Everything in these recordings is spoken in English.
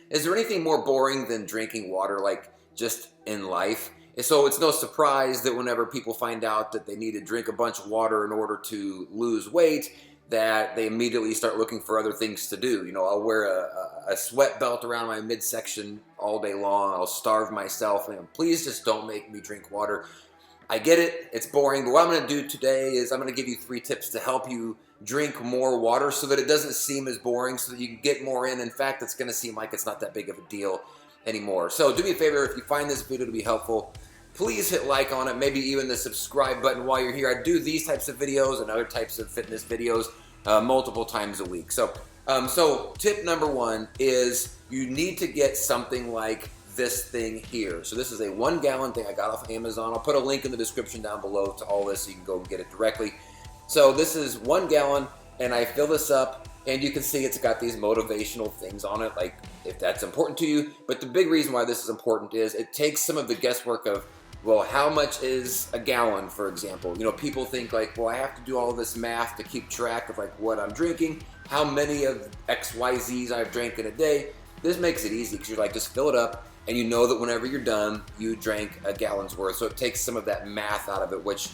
Is there anything more boring than drinking water, like just in life? And so it's no surprise that whenever people find out that they need to drink a bunch of water in order to lose weight, that they immediately start looking for other things to do. You know, I'll wear a sweat belt around my midsection all day long. I'll starve myself. And please just don't make me drink water. I get it, it's boring, but what I'm gonna do today is I'm gonna give you 3 tips to help you drink more water so that it doesn't seem as boring, so that you can get more in. In fact, it's gonna seem like it's not that big of a deal anymore. So do me a favor, if you find this video to be helpful, please hit like on it, maybe even the subscribe button while you're here. I do these types of videos and other types of fitness videos multiple times a week. So tip number 1 is you need to get something like this thing here. So this is a 1 gallon thing I got off Amazon. I'll put a link in the description down below to all this so you can go and get it directly. So this is 1 gallon and I fill this up and you can see it's got these motivational things on it, like if that's important to you. But the big reason why this is important is it takes some of the guesswork of, well, how much is a gallon, for example? You know, people think like, well, I have to do all this math to keep track of like what I'm drinking, how many of XYZs I've drank in a day. This makes it easy because you're like, just fill it up and you know that whenever you're done, you drank a gallon's worth. So it takes some of that math out of it, which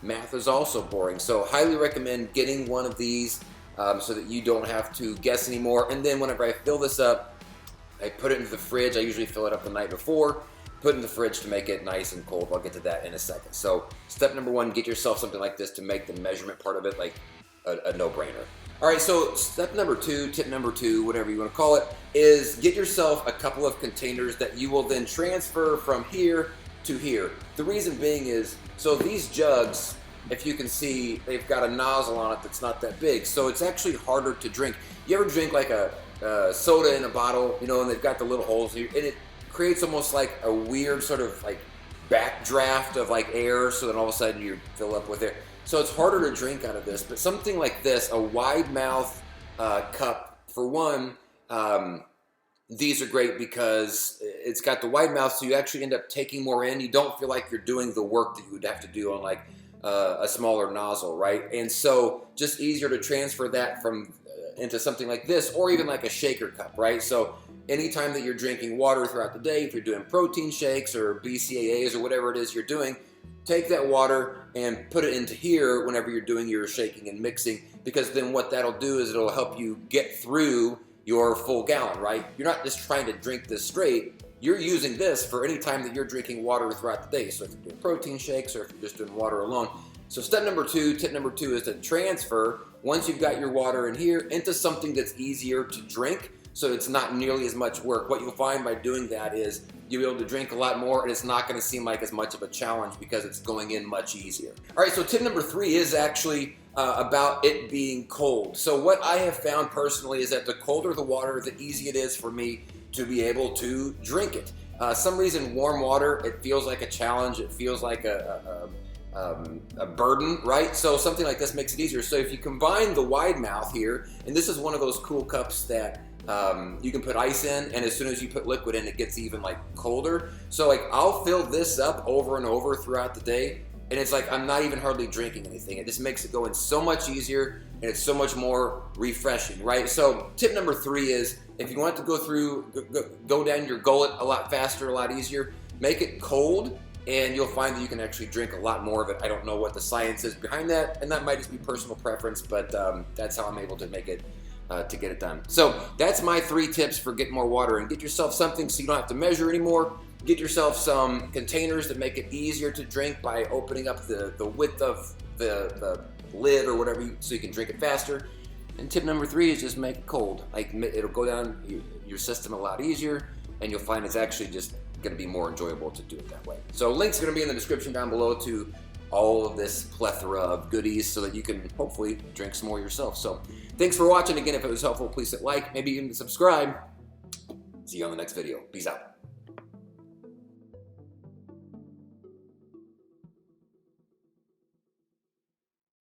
math is also boring. So highly recommend getting one of these so that you don't have to guess anymore. And then whenever I fill this up, I put it into the fridge. I usually fill it up the night before, put it in the fridge to make it nice and cold. I'll get to that in a second. So step number 1, get yourself something like this to make the measurement part of it like a no-brainer. All right, so step number 2, tip number 2, whatever you want to call it, is get yourself a couple of containers that you will then transfer from here to here. The reason being is, so these jugs, if you can see, they've got a nozzle on it that's not that big, so it's actually harder to drink. You ever drink like a soda in a bottle, you know, and they've got the little holes here, and it creates almost like a weird sort of like backdraft of like air, so then all of a sudden you fill up with air. So it's harder to drink out of this, but something like this, a wide mouth cup, for one, these are great because it's got the wide mouth, so you actually end up taking more in. You don't feel like you're doing the work that you would have to do on like a smaller nozzle, right? And so just easier to transfer that from into something like this, or even like a shaker cup, right? So anytime that you're drinking water throughout the day, if you're doing protein shakes or BCAAs or whatever it is you're doing, take that water and put it into here whenever you're doing your shaking and mixing, because then what that'll do is it'll help you get through your full gallon, right? You're not just trying to drink this straight, you're using this for any time that you're drinking water throughout the day. So if you're doing protein shakes or if you're just doing water alone. So step number 2, tip number 2 is to transfer, once you've got your water in here, into something that's easier to drink, so it's not nearly as much work. What you'll find by doing that is you'll be able to drink a lot more and it's not gonna seem like as much of a challenge because it's going in much easier. All right, so tip number 3 is actually about it being cold. So what I have found personally is that the colder the water, the easier it is for me to be able to drink it. Some reason warm water, it feels like a challenge, it feels like a burden, right? So something like this makes it easier. So if you combine the wide mouth here, and this is one of those cool cups that you can put ice in, and as soon as you put liquid in, it gets even like colder. So like I'll fill this up over and over throughout the day, and it's like I'm not even hardly drinking anything. It just makes it go in so much easier, and it's so much more refreshing, right? So tip number 3 is, if you want it to go down your gullet a lot faster, a lot easier, make it cold, and you'll find that you can actually drink a lot more of it. I don't know what the science is behind that, and that might just be personal preference, but that's how I'm able to make it, to get it done. So that's my 3 tips for getting more water. And get yourself something so you don't have to measure anymore. Get yourself some containers that make it easier to drink by opening up the width of the lid or whatever, so you can drink it faster. And tip number 3 is just make it cold. Like it'll go down your system a lot easier, and you'll find it's actually just going to be more enjoyable to do it that way. So links are going to be in the description down below to all of this plethora of goodies so that you can hopefully drink some more yourself. So thanks for watching. Again, if it was helpful, please hit like, maybe even subscribe. See you on the next video. Peace out.